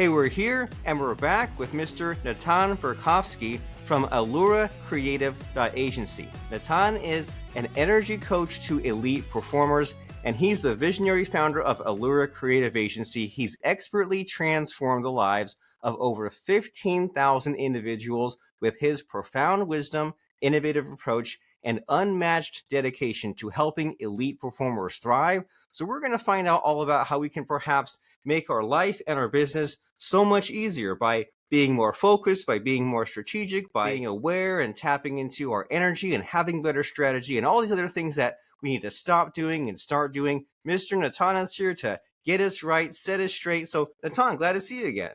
Hey, we're here and we're back with Mr. Natan Verkhovsky from Allura Creative Agency. Natan is an energy coach to elite performers, and he's the visionary founder of Allura Creative Agency. He's expertly transformed the lives of over 15,000 individuals with his profound wisdom, innovative approach, and unmatched dedication to helping elite performers thrive. So we're going to find out all about how we can perhaps make our life and our business so much easier by being more focused, by being more strategic, by being aware and tapping into our energy and having better strategy and all these other things that we need to stop doing and start doing. Mr. Natan is here to get us right, set us straight. So Natan, glad to see you again.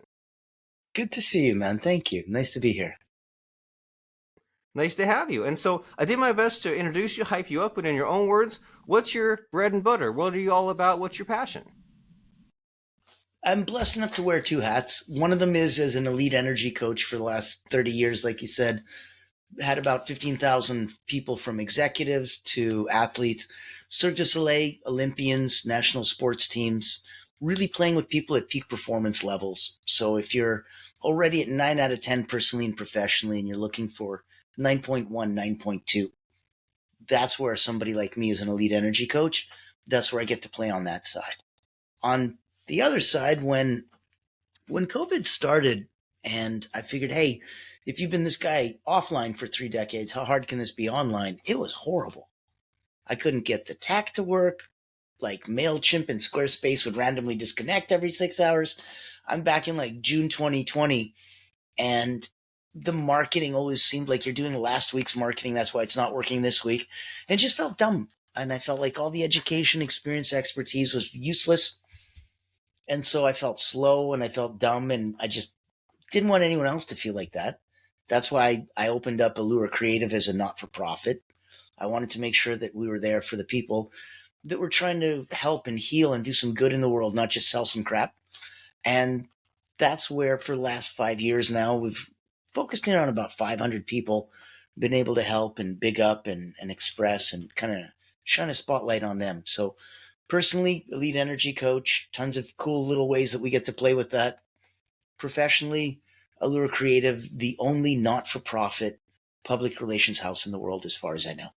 Good to see you, man. Thank you. Nice to be here. Nice to have you. And so I did my best to introduce you, hype you up, but in your own words, what's your bread and butter? What are you all about? What's your passion? I'm blessed enough to wear two hats. One of them is as an elite energy coach for the last 30 years, like you said, had about 15,000 people from executives to athletes, Cirque du Soleil, Olympians, national sports teams, really playing with people at peak performance levels. So if you're already at 9 out of 10 personally and professionally, and you're looking for 9.1, 9.2, that's where somebody like me is an elite energy coach. That's where I get to play on that side. On the other side, when COVID started and I figured, hey, if you've been this guy offline for 3 decades, how hard can this be online? It was horrible. I couldn't get the tech to work. Like MailChimp and Squarespace would randomly disconnect every 6 hours. I'm back in like June 2020, and the marketing always seemed like you're doing last week's marketing. That's why it's not working this week. And it just felt dumb. And I felt like all the education, experience, expertise was useless. And so I felt slow and I felt dumb, and I just didn't want anyone else to feel like that. That's why I opened up Allura Creative as a not-for-profit. I wanted to make sure that we were there for the people that were trying to help and heal and do some good in the world, not just sell some crap. And that's where for the last 5 years now, we've focused in on about 500 people, been able to help and big up and express and kind of shine a spotlight on them. So personally, elite energy coach, tons of cool little ways that we get to play with that. Professionally, Allura Creative, the only not-for-profit public relations house in the world as far as I know.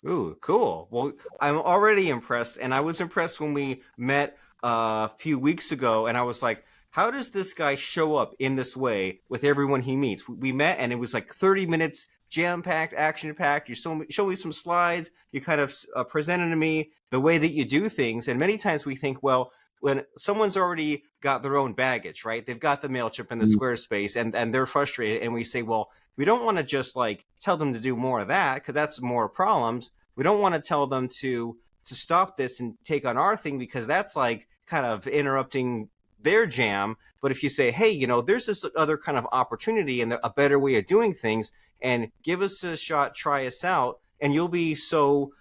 Ooh, cool. Well, I'm already impressed, and I was impressed when we met a few weeks ago, and I was like, how does this guy show up in this way with everyone he meets? We met, and it was like 30 minutes, jam-packed, action-packed. You show me some slides. You kind of presented to me the way that you do things, and many times we think, well, when someone's already got their own baggage, right? They've got the MailChimp and the Squarespace, and they're frustrated, and we say, well, we don't want to just like tell them to do more of that because that's more problems. We don't want to tell them to stop this and take on our thing because that's like kind of interrupting their jam. But if you say, hey, there's this other kind of opportunity and a better way of doing things, and give us a shot, try us out, and you'll be so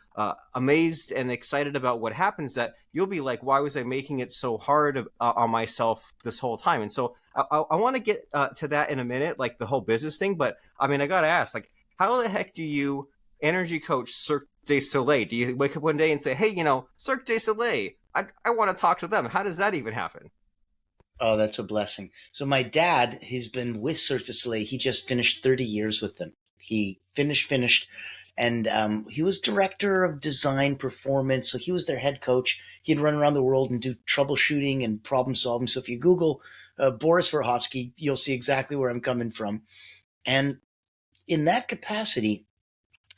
amazed and excited about what happens that you'll be like, why was I making it so hard on myself this whole time? And so I want to get to that in a minute, like the whole business thing. But I mean, I got to ask, like, how the heck do you energy coach Cirque du Soleil? Do you wake up one day and say, hey, Cirque du Soleil, I want to talk to them? How does that even happen? Oh, that's a blessing. So my dad, he's been with Cirque du Soleil. He just finished 30 years with them. He finished. And he was director of design performance. So he was their head coach. He'd run around the world and do troubleshooting and problem solving. So if you Google Boris Verkhovsky, you'll see exactly where I'm coming from. And in that capacity,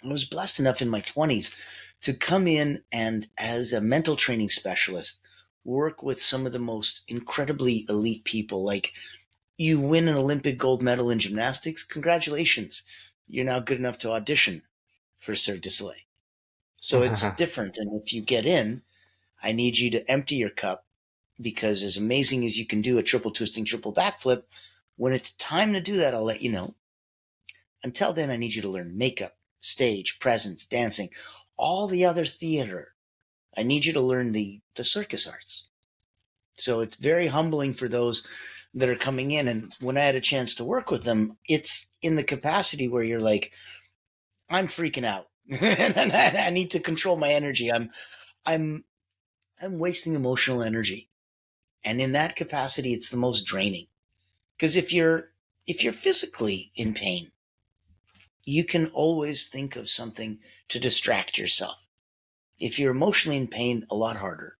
I was blessed enough in my 20s to come in and as a mental training specialist, work with some of the most incredibly elite people. Like, you win an Olympic gold medal in gymnastics, congratulations. You're now good enough to audition for Cirque du Soleil. So it's different. And if you get in, I need you to empty your cup, because as amazing as you can do a triple twisting, triple backflip, when it's time to do that, I'll let you know. Until then, I need you to learn makeup, stage, presence, dancing, all the other theater. I need you to learn the circus arts. So it's very humbling for those that are coming in. And when I had a chance to work with them, it's in the capacity where you're like, I'm freaking out. And I need to control my energy. I'm wasting emotional energy. And in that capacity, it's the most draining. Because if you're physically in pain, you can always think of something to distract yourself. If you're emotionally in pain, a lot harder.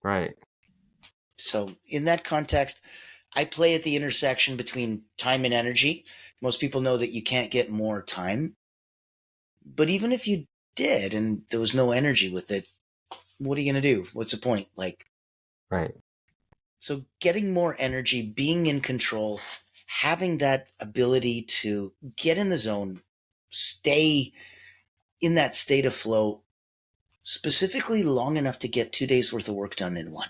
Right. So in that context, I play at the intersection between time and energy. Most people know that you can't get more time, but even if you did and there was no energy with it, what are you going to do? What's the point? Like, Right. so getting more energy, being in control, having that ability to get in the zone, stay in that state of flow, specifically long enough to get 2 days worth of work done in one.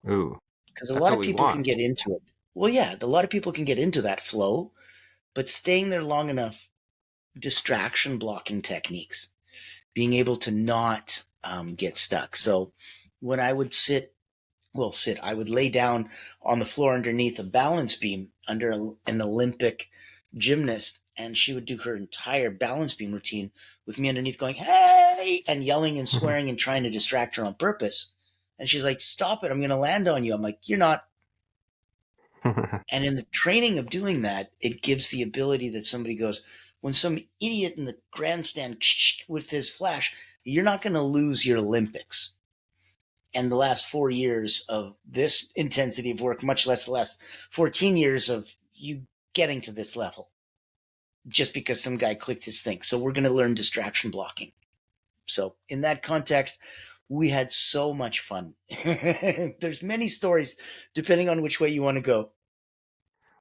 Ooh, Because a that's lot what of we people can want. get into it. Well, yeah, a lot of people can get into that flow, but staying there long enough, distraction blocking techniques, being able to not get stuck. So when I would I would lay down on the floor underneath a balance beam under an Olympic gymnast, and she would do her entire balance beam routine with me underneath going, hey, and yelling and swearing and trying to distract her on purpose. And she's like, stop it, I'm going to land on you. I'm like, you're not. And in the training of doing that, it gives the ability that somebody goes, when some idiot in the grandstand with his flash, you're not going to lose your Olympics. And the last 4 years of this intensity of work, much less the last 14 years of you getting to this level, just because some guy clicked his thing. So we're going to learn distraction blocking. So in that context, we had so much fun. There's many stories depending on which way you want to go.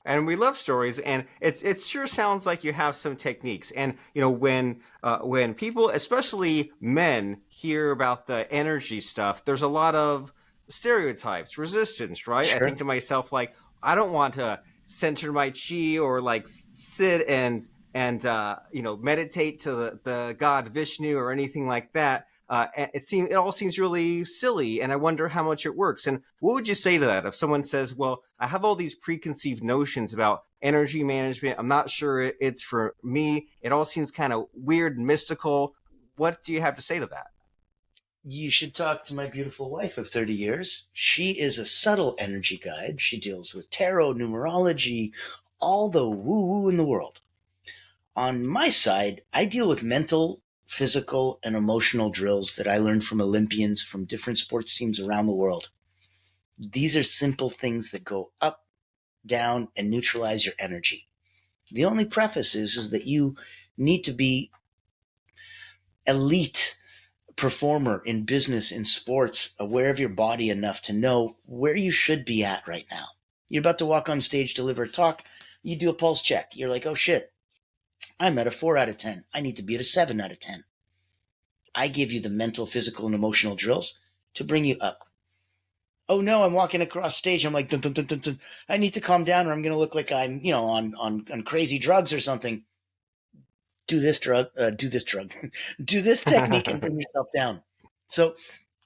And we love stories, and it sure sounds like you have some techniques. And when people, especially men, hear about the energy stuff, there's a lot of stereotypes, resistance, right? I think Sure. to myself, like, I don't want to center my chi or like sit and meditate to the god Vishnu or anything like that. It all seems really silly, and I wonder how much it works. And what would you say to that if someone says, "Well, I have all these preconceived notions about energy management. I'm not sure it's for me. It all seems kind of weird and mystical." What do you have to say to that? You should talk to my beautiful wife of 30 years. She is a subtle energy guide. She deals with tarot, numerology, all the woo woo in the world. On my side, I deal with mental, physical, and emotional drills that I learned from Olympians from different sports teams around the world. These are simple things that go up, down, and neutralize your energy. The only preface is that you need to be elite performer in business, in sports, aware of your body enough to know where you should be at right now. You're about to walk on stage, deliver a talk, you do a pulse check. You're like, oh shit, I'm at a 4 out of 10. I need to be at a 7 out of 10. I give you the mental, physical, and emotional drills to bring you up. Oh no, I'm walking across stage. I'm like, dun, dun, dun, dun, dun. I need to calm down or I'm going to look like I'm, on crazy drugs or something. Do this drug, do this technique and bring yourself down. So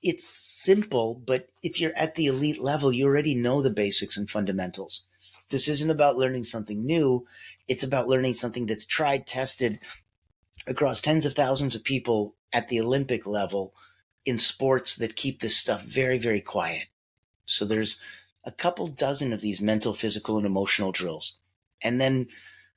it's simple, but if you're at the elite level, you already know the basics and fundamentals. This isn't about learning something new. It's about learning something that's tried, tested across tens of thousands of people at the Olympic level in sports that keep this stuff very, very quiet. So there's a couple dozen of these mental, physical, and emotional drills. And then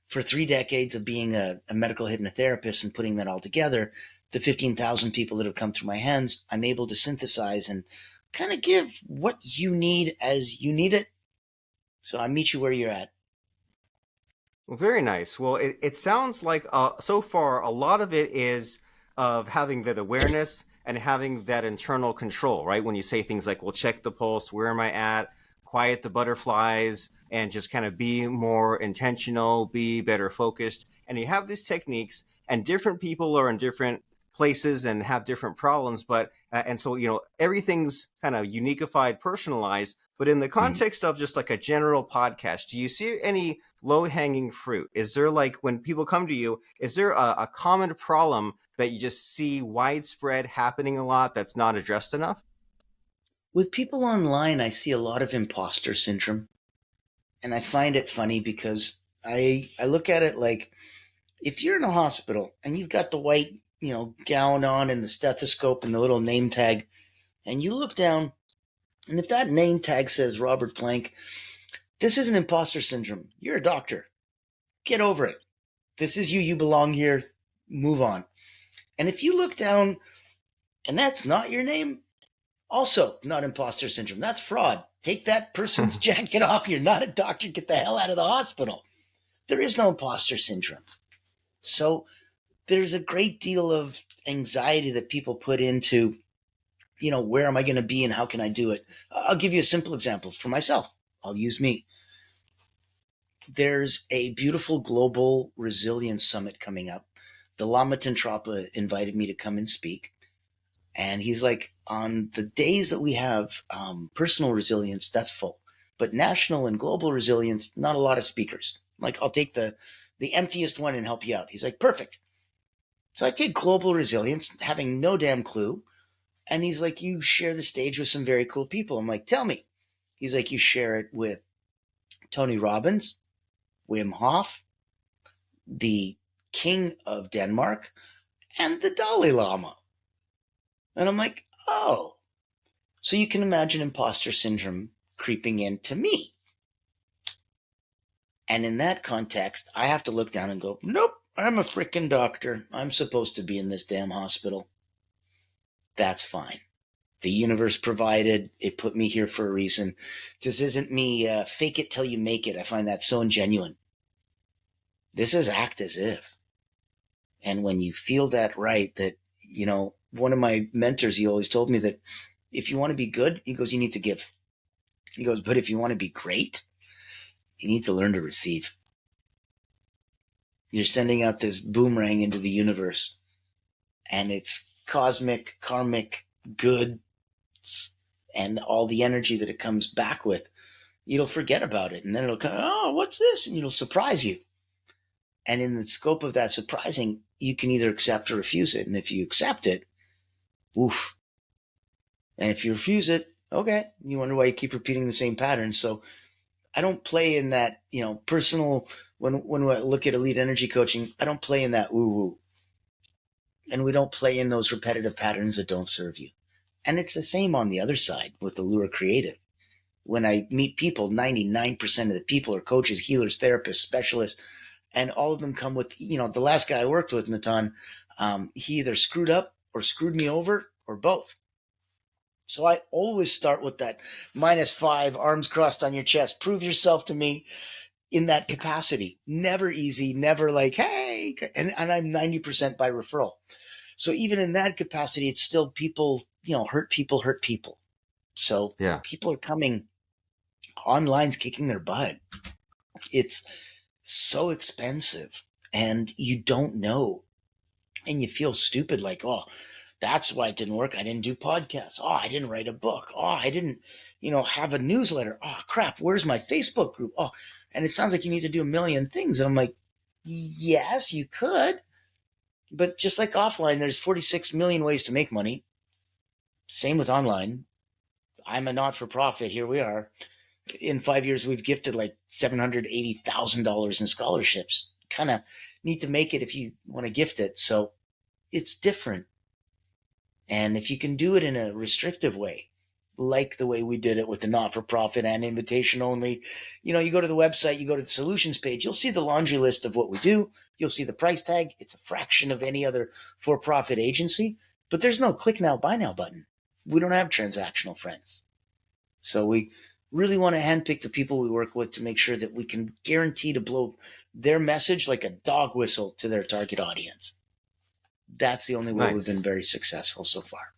for 3 decades of being a medical hypnotherapist and putting that all together, the 15,000 people that have come through my hands, I'm able to synthesize and kind of give what you need as you need it. So I meet you where you're at. Well, very nice. Well, it sounds like so far a lot of it is of having that awareness and having that internal control, right? When you say things like, well, check the pulse, where am I at? Quiet the butterflies and just kind of be more intentional, be better focused. And you have these techniques, and different people are in different places and have different problems. But, and so, everything's kind of unified, personalized. But in the Mhm. context of just like a general podcast, do you see any low hanging fruit? Is there, like, when people come to you, is there a common problem that you just see widespread happening a lot that's not addressed enough? With people online, I see a lot of imposter syndrome. And I find it funny because I look at it like if you're in a hospital and you've got the white, gown on and the stethoscope and the little name tag, and you look down And if that name tag says Robert Plank, this isn't imposter syndrome. You're a doctor. Get over it. This is you. You belong here. Move on. And if you look down and that's not your name, also not imposter syndrome. That's fraud. Take that person's jacket off. You're not a doctor. Get the hell out of the hospital. There is no imposter syndrome. So there's a great deal of anxiety that people put into, where am I going to be and how can I do it? I'll give you a simple example for myself. I'll use me. There's a beautiful global resilience summit coming up. The Lama Tantrapa invited me to come and speak. And he's like, on the days that we have personal resilience, that's full. But national and global resilience, not a lot of speakers. I'm like, I'll take the emptiest one and help you out. He's like, perfect. So I take global resilience, having no damn clue. And he's like, you share the stage with some very cool people. I'm like, tell me. He's like, you share it with Tony Robbins, Wim Hof, the King of Denmark, and the Dalai Lama. And I'm like, oh. So you can imagine imposter syndrome creeping into me. And in that context, I have to look down and go, nope, I'm a freaking doctor. I'm supposed to be in this damn hospital. That's fine. The universe provided. It put me here for a reason. This isn't me fake it till you make it. I find that so ingenuine. This is act as if. And when you feel that right, that, one of my mentors, he always told me that if you want to be good, he goes, you need to give. He goes, but if you want to be great, you need to learn to receive. You're sending out this boomerang into the universe, and it's cosmic, karmic, good, and all the energy that it comes back with. You'll forget about it, and then it'll come, oh, what's this? And it'll surprise you. And in the scope of that surprising, you can either accept or refuse it. And if you accept it, woof. And if you refuse it, okay, you wonder why you keep repeating the same pattern. So I don't play in that, personal, when I look at elite energy coaching, I don't play in that woo-woo. And we don't play in those repetitive patterns that don't serve you. And it's the same on the other side with Allura Creative. When I meet people, 99% of the people are coaches, healers, therapists, specialists, and all of them come with, the last guy I worked with, Natan, he either screwed up or screwed me over or both. So I always start with that -5, arms crossed on your chest. Prove yourself to me in that capacity. Never easy, never like, hey. And I'm 90% by referral. So even in that capacity, it's still people, hurt people. So Yeah. people are coming, online's kicking their butt. It's so expensive and you don't know. And you feel stupid like, oh, that's why it didn't work. I didn't do podcasts. Oh, I didn't write a book. Oh, I didn't, have a newsletter. Oh, crap. Where's my Facebook group? Oh, and it sounds like you need to do a million things. And I'm like, yes, you could. But just like offline, there's 46 million ways to make money. Same with online. I'm a not-for-profit. Here we are. In 5 years, we've gifted like $780,000 in scholarships. Kind of need to make it if you want to gift it. So it's different. And if you can do it in a restrictive way, like the way we did it with the not-for-profit and invitation only, you go to the website, you go to the solutions page, you'll see the laundry list of what we do. You'll see the price tag. It's a fraction of any other for-profit agency, but there's no click now, buy now button. We don't have transactional friends. So we really want to handpick the people we work with to make sure that we can guarantee to blow their message like a dog whistle to their target audience. That's the only way Nice. we've been very successful so far.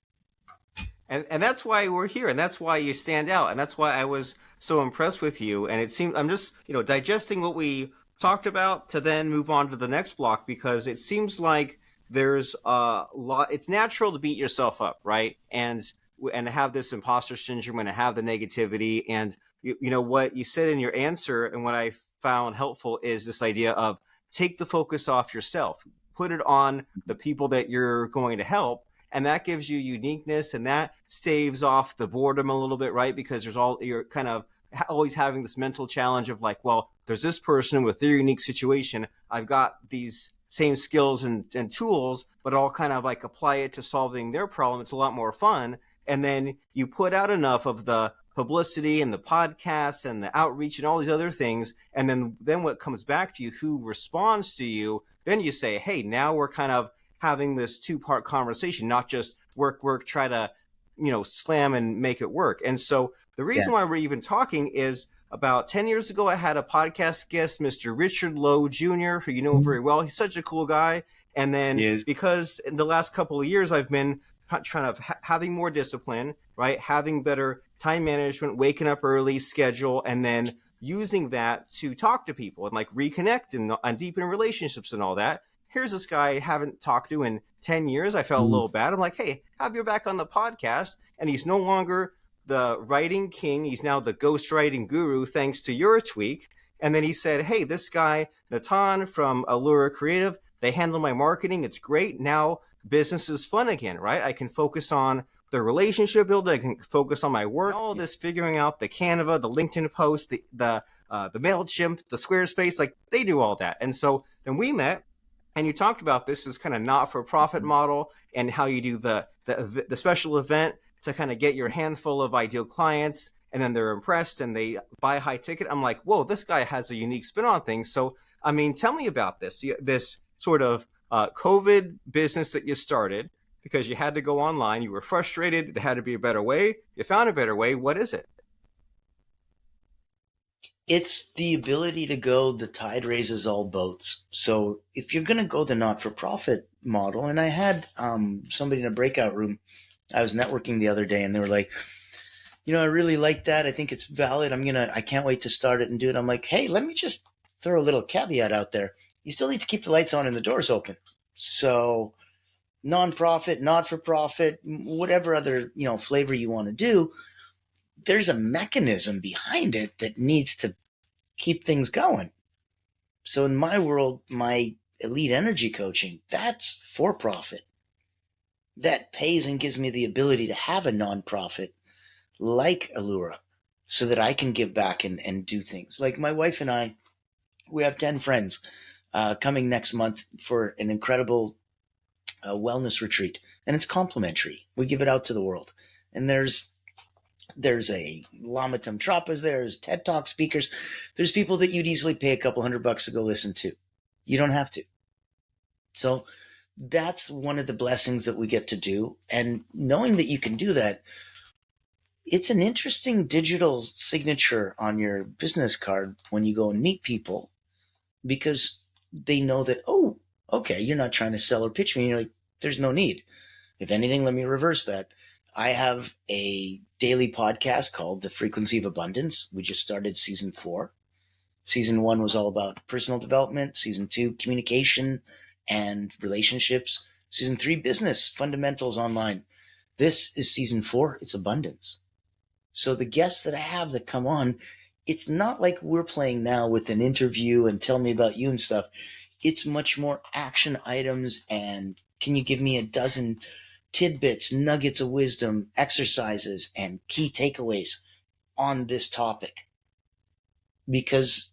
And that's why we're here, and that's why you stand out, and that's why I was so impressed with you. And it seems I'm just digesting what we talked about to then move on to the next block, because it seems like there's a lot. It's natural to beat yourself up, right? And have this imposter syndrome and have the negativity. And what you said in your answer, and what I found helpful is this idea of take the focus off yourself, put it on the people that you're going to help. And that gives you uniqueness, and that saves off the boredom a little bit, right? Because you're kind of always having this mental challenge of like, well, there's this person with their unique situation. I've got these same skills and tools, but I'll kind of like apply it to solving their problem. It's a lot more fun. And then you put out enough of the publicity and the podcasts and the outreach and all these other things. And then what comes back to you, who responds to you, then you say, hey, now we're kind of having this two-part conversation, not just work, try to, slam and make it work. And so the Yeah. reason why we're even talking is about 10 years ago, I had a podcast guest, Mr. Richard Lowe Jr., who you know very well. He's such a cool guy. And then Yes. because in the last couple of years, I've been trying to having more discipline, right? Having better time management, waking up early, schedule, and then using that to talk to people and like reconnect and deepen relationships and all that. Here's this guy I haven't talked to in 10 years. I felt a little bad. I'm like, hey, have you back on the podcast. And he's no longer the writing king. He's now the ghostwriting guru, thanks to your tweak. And then he said, hey, this guy, Natan from Allura Creative, they handle my marketing. It's great. Now business is fun again, right? I can focus on the relationship building. I can focus on my work. All this figuring out the Canva, the LinkedIn post, the MailChimp, the Squarespace, like they do all that. And so then we met and you talked about this as kind of not-for-profit model and how you do the special event to kind of get your handful of ideal clients, and then they're impressed and they buy high ticket. I'm like, whoa, this guy has a unique spin on things. So, I mean, tell me about this sort of COVID business that you started because you had to go online. You were frustrated. There had to be a better way. You found a better way. What is it? It's the ability to go, the tide raises all boats. So if you're going to go the not-for-profit model, and I had somebody in a breakout room, I was networking the other day and they were like, I really like that. I think it's valid. I can't wait to start it and do it. I'm like, hey, let me just throw a little caveat out there. You still need to keep the lights on and the doors open. So nonprofit, not-for-profit, whatever other, flavor you want to do, there's a mechanism behind it that needs to keep things going. So in my world, my elite energy coaching, that's for profit. That pays and gives me the ability to have a nonprofit like Allura so that I can give back and do things. Like my wife and I, we have 10 friends coming next month for an incredible wellness retreat. And it's complimentary. We give it out to the world. And there's a Lama Tamtrapa's there's TED Talk speakers. There's people that you'd easily pay a couple $100 to go listen to. You don't have to. So that's one of the blessings that we get to do. And knowing that you can do that, it's an interesting digital signature on your business card when you go and meet people because they know that, oh, okay, you're not trying to sell or pitch me. You're like, there's no need. If anything, let me reverse that. I have a daily podcast called The Frequency of Abundance. We just started season 4. Season 1 was all about personal development. Season 2, communication and relationships. Season 3, business fundamentals online. This is season 4. It's abundance. So the guests that I have that come on, it's not like we're playing now with an interview and tell me about you and stuff. It's much more action items and can you give me a dozen tidbits, nuggets of wisdom, exercises, and key takeaways on this topic. Because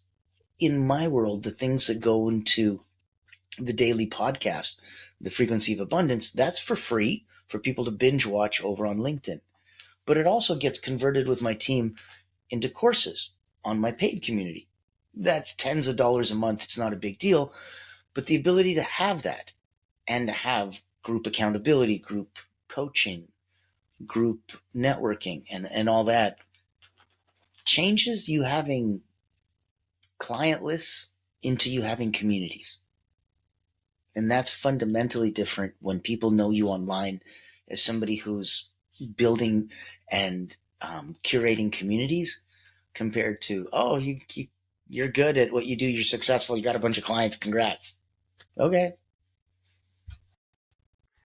in my world, the things that go into the daily podcast, The Frequency of Abundance, that's for free for people to binge watch over on LinkedIn. But it also gets converted with my team into courses on my paid community. That's tens of dollars a month. It's not a big deal. But the ability to have that and to have group accountability, group coaching, group networking, and all that changes you having client lists into you having communities. And that's fundamentally different when people know you online as somebody who's building and curating communities compared to, oh, you're good at what you do. You're successful. You got a bunch of clients. Congrats. Okay.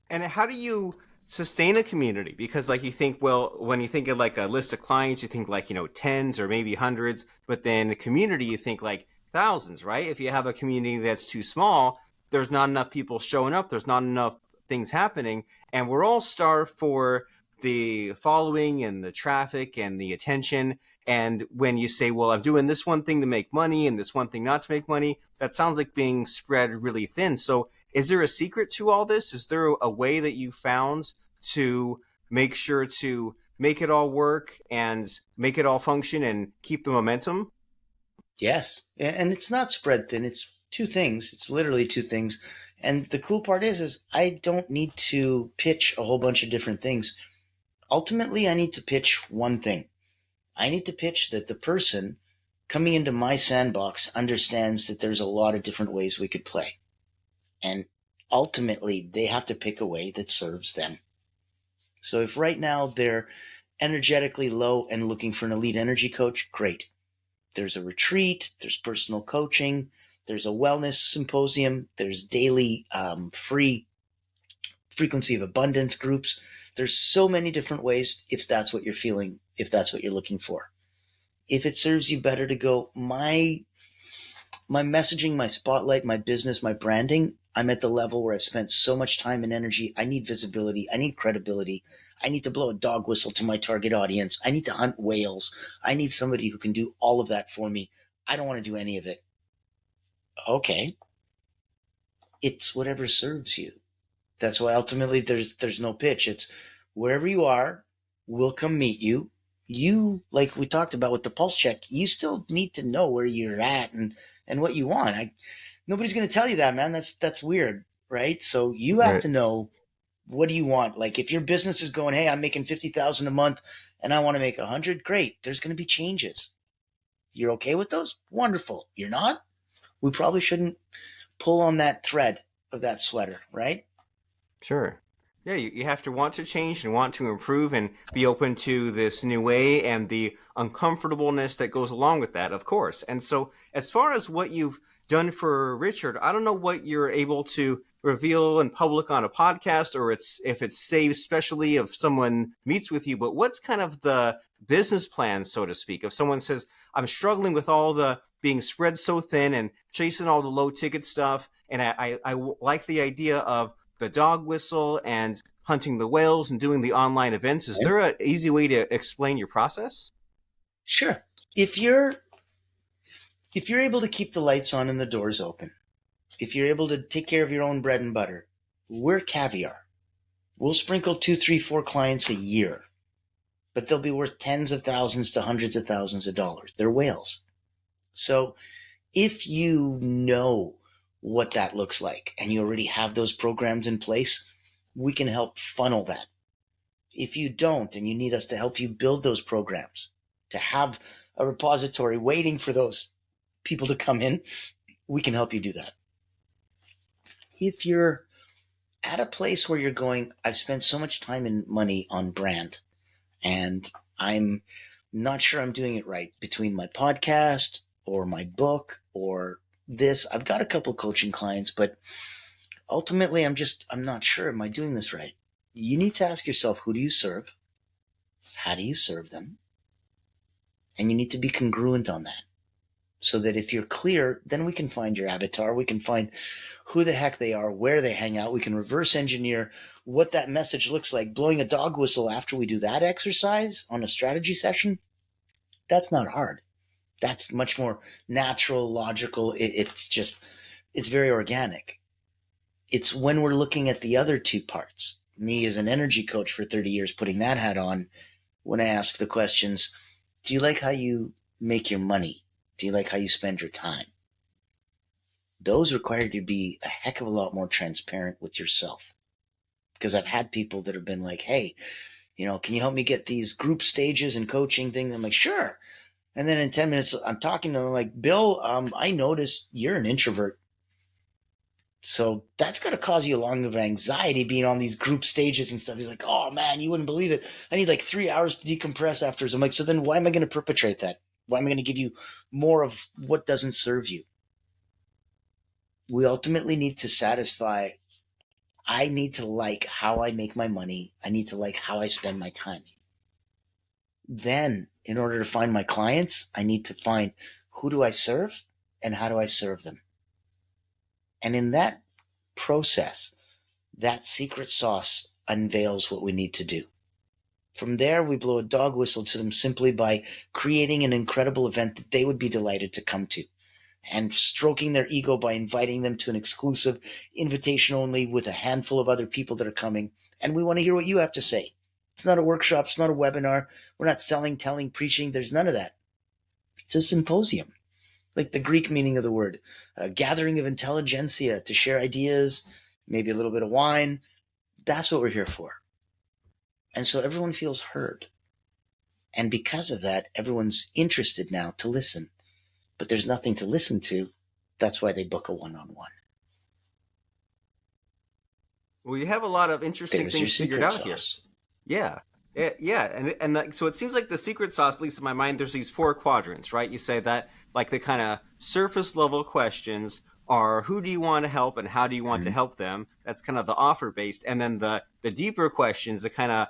And how do you sustain a community? Because like you think, well, when you think of like a list of clients, you think like, tens or maybe hundreds, but then a community, you think like thousands, right? If you have a community that's too small, there's not enough people showing up. There's not enough things happening. And we're all starved for the following and the traffic and the attention. And when you say, well, I'm doing this one thing to make money and this one thing not to make money, that sounds like being spread really thin. So is there a secret to all this? Is there a way that you found to make sure to make it all work and make it all function and keep the momentum? Yes. And it's not spread thin. It's two things. It's literally two things. And the cool part is I don't need to pitch a whole bunch of different things. Ultimately, I need to pitch one thing. I need to pitch that the person coming into my sandbox understands that there's a lot of different ways we could play. And ultimately, they have to pick a way that serves them. So if right now they're energetically low and looking for an elite energy coach, great. There's a retreat, there's personal coaching, there's a wellness symposium, there's daily free frequency of abundance groups. There's so many different ways if that's what you're feeling, if that's what you're looking for. If it serves you better to go, my messaging, my spotlight, my business, my branding, I'm at the level where I've spent so much time and energy. I need visibility. I need credibility. I need to blow a dog whistle to my target audience. I need to hunt whales. I need somebody who can do all of that for me. I don't want to do any of it. Okay. It's whatever serves you. That's why ultimately there's no pitch. It's wherever you are, we'll come meet you. You, like we talked about with the pulse check, you still need to know where you're at and what you want. Nobody's going to tell you that, man. That's weird, right? So you have Right. to know, what do you want? Like if your business is going, hey, I'm making 50,000 a month and I want to make 100, great. There's going to be changes. You're okay with those? Wonderful. You're not? We probably shouldn't pull on that thread of that sweater, right? Sure. Yeah, you have to want to change and want to improve and be open to this new way and the uncomfortableness that goes along with that, of course. And so, as far as what you've done for Richard, I don't know what you're able to reveal in public on a podcast or it's if it's saved specially if someone meets with you, but what's kind of the business plan, so to speak? If someone says, I'm struggling with all the being spread so thin and chasing all the low ticket stuff, and I like the idea of the dog whistle and hunting the whales and doing the online events. Is there an easy way to explain your process? Sure. If you're able to keep the lights on and the doors open, if you're able to take care of your own bread and butter, we're caviar. We'll sprinkle 2, 3, 4 clients a year, but they'll be worth tens of thousands to hundreds of thousands of dollars. They're whales. So if you know what that looks like and you already have those programs in place, we can help funnel that. If you don't and you need us to help you build those programs, to have a repository waiting for those people to come in, we can help you do that. If you're at a place where you're going, I've spent so much time and money on brand and I'm not sure I'm doing it right between my podcast or my book or this. I've got a couple coaching clients, but ultimately I'm not sure. Am I doing this right? You need to ask yourself, who do you serve? How do you serve them? And you need to be congruent on that. So that if you're clear, then we can find your avatar. We can find who the heck they are, where they hang out. We can reverse engineer what that message looks like. Blowing a dog whistle after we do that exercise on a strategy session, that's not hard. That's much more natural, logical. It's very organic. It's when we're looking at the other two parts. Me as an energy coach for 30 years, putting that hat on, when I ask the questions, do you like how you make your money? Do you like how you spend your time? Those require you to be a heck of a lot more transparent with yourself. Because I've had people that have been like, hey, can you help me get these group stages and coaching things? I'm like, sure. And then in 10 minutes, I'm talking to them like, Bill, I noticed you're an introvert. So that's got to cause you a lot of anxiety being on these group stages and stuff. He's like, oh man, you wouldn't believe it. I need like 3 hours to decompress afterwards. I'm like, so then why am I going to perpetrate that? Why am I going to give you more of what doesn't serve you? We ultimately need to satisfy. I need to like how I make my money. I need to like how I spend my time. Then, in order to find my clients, I need to find who do I serve and how do I serve them. And in that process, that secret sauce unveils what we need to do. From there, we blow a dog whistle to them simply by creating an incredible event that they would be delighted to come to, and stroking their ego by inviting them to an exclusive invitation only with a handful of other people that are coming. And we want to hear what you have to say. It's not a workshop. It's not a webinar. We're not selling, telling, preaching. There's none of that. It's a symposium, like the Greek meaning of the word, a gathering of intelligentsia to share ideas, maybe a little bit of wine. That's what we're here for. And so everyone feels heard. And because of that, everyone's interested now to listen. But there's nothing to listen to. That's why they book a one-on-one. Well, you have a lot of interesting There's your things figured secret out here. sauce. Yeah. Yeah, so it seems like the secret sauce, at least in my mind, there's these 4 quadrants, right? You say that like the kind of surface level questions are who do you want to help and how do you want to help them? That's kind of the offer based, and then the deeper questions, the kind of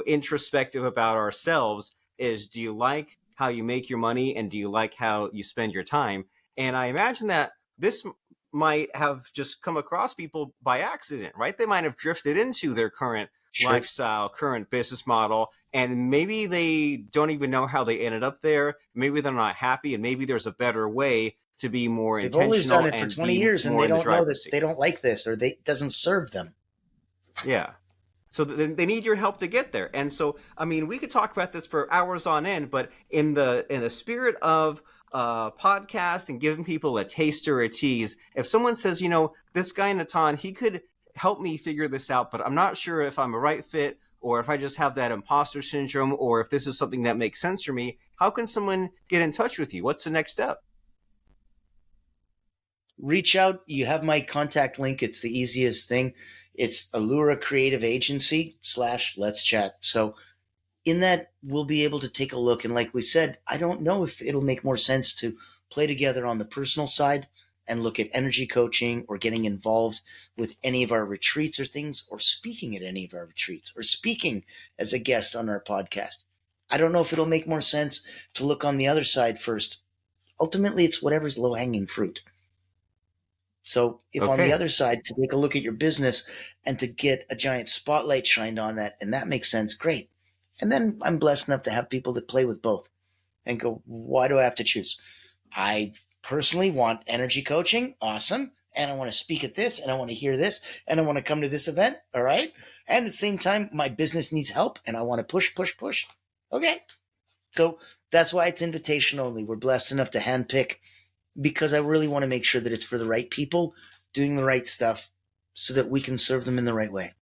introspective about ourselves, is do you like how you make your money and do you like how you spend your time? And I imagine that this might have just come across people by accident, right? They might have drifted into their current Sure. lifestyle, current business model, and maybe they don't even know how they ended up there. Maybe they're not happy, and maybe there's a better way to be more They've always done intentional it for and 20 be years and more they in the don't know driver's that seat. they don't like this or it doesn't serve them. Yeah. So they need your help to get there. And so, I mean, we could talk about this for hours on end, but in the spirit of podcast and giving people a taste or a tease, if someone says, this guy Natan, he could help me figure this out, but I'm not sure if I'm a right fit or if I just have that imposter syndrome or if this is something that makes sense for me, how can someone get in touch with you? What's the next step? Reach out. You have my contact link. It's the easiest thing. It's Allura Creative Agency / Let's Chat. So in that, we'll be able to take a look. And like we said, I don't know if it'll make more sense to play together on the personal side and look at energy coaching or getting involved with any of our retreats or things, or speaking at any of our retreats, or speaking as a guest on our podcast. I don't know if it'll make more sense to look on the other side first. Ultimately, it's whatever's low-hanging fruit. So if on the Okay. other side, to take a look at your business and to get a giant spotlight shined on that, and that makes sense, great. And then I'm blessed enough to have people that play with both and go, why do I have to choose? I personally want energy coaching. Awesome. And I want to speak at this and I want to hear this and I want to come to this event. All right. And at the same time, my business needs help and I want to push, push, push. Okay. So that's why it's invitation only. We're blessed enough to handpick because I really want to make sure that it's for the right people doing the right stuff so that we can serve them in the right way.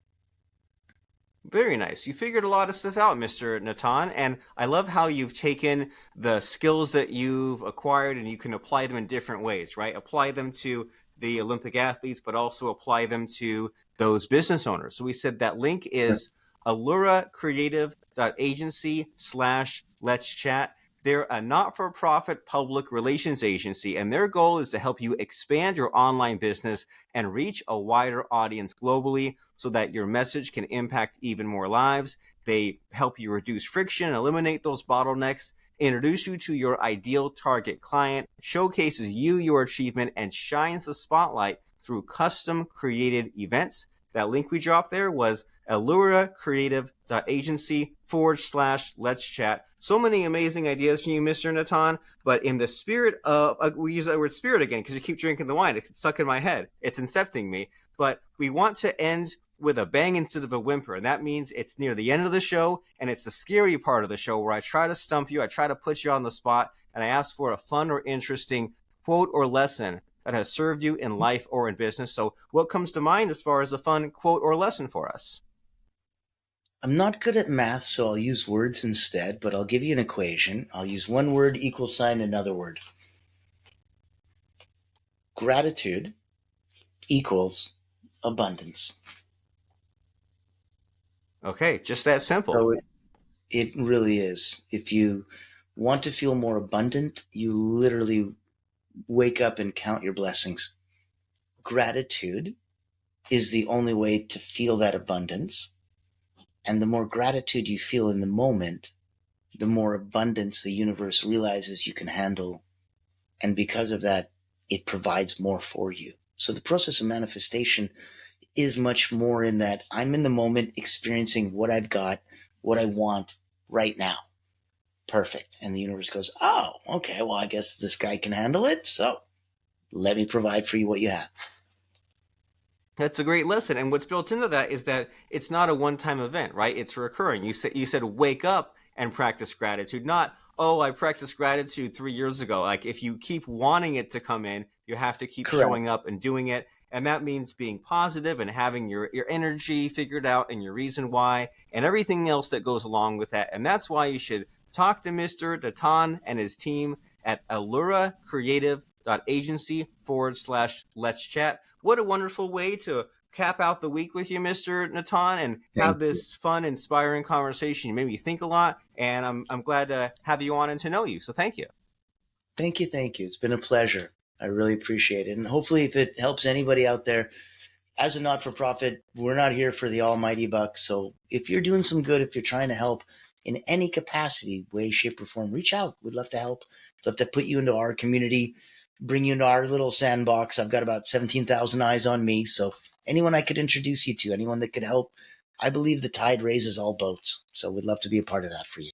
Very nice. You figured a lot of stuff out, Mr. Natan, and I love how you've taken the skills that you've acquired and you can apply them in different ways, right? Apply them to the Olympic athletes, but also apply them to those business owners. So we said that link is alluracreative.agency / let's chat. They're a not-for-profit public relations agency, and their goal is to help you expand your online business and reach a wider audience globally so that your message can impact even more lives. They help you reduce friction, eliminate those bottlenecks, introduce you to your ideal target client, showcases you your achievement, and shines the spotlight through custom created events. That link we dropped there was alluracreative.agency / let's chat. So many amazing ideas from you, Mr. Natan, but in the spirit of, we use that word spirit again because you keep drinking the wine. It's stuck in my head. It's incepting me. But we want to end with a bang instead of a whimper. And that means it's near the end of the show, and it's the scary part of the show where I try to stump you, I try to put you on the spot, and I ask for a fun or interesting quote or lesson that has served you in life or in business. So what comes to mind as far as a fun quote or lesson for us? I'm not good at math, so I'll use words instead, but I'll give you an equation. I'll use one word = another word. Gratitude equals abundance. Okay, just that simple. So it really is. If you want to feel more abundant, you literally wake up and count your blessings. Gratitude is the only way to feel that abundance. And the more gratitude you feel in the moment, the more abundance the universe realizes you can handle. And because of that, it provides more for you. So the process of manifestation is much more in that I'm in the moment experiencing what I've got, what I want right now. Perfect. And the universe goes, oh, okay, well, I guess this guy can handle it. So let me provide for you what you have. That's a great lesson. And what's built into that is that it's not a one-time event, right? It's recurring. You said wake up and practice gratitude, not, oh, I practiced gratitude 3 years ago. Like if you keep wanting it to come in, you have to keep Correct. showing up and doing it. And that means being positive and having your energy figured out and your reason why and everything else that goes along with that. And that's why you should talk to Mr. Natan and his team at Allura Creative Agency /let's chat. What a wonderful way to cap out the week with you, Mr. Natan, and Thank have you. this fun, inspiring conversation. You made me think a lot, and I'm glad to have you on and to know you. So thank you. Thank you. Thank you. It's been a pleasure. I really appreciate it. And hopefully, if it helps anybody out there, as a not for profit, we're not here for the almighty buck. So if you're doing some good, if you're trying to help in any capacity, way, shape, or form, reach out. We'd love to help. We'd love to put you into our community, bring you into our little sandbox. I've got about 17,000 eyes on me. So anyone I could introduce you to, anyone that could help, I believe the tide raises all boats. So we'd love to be a part of that for you.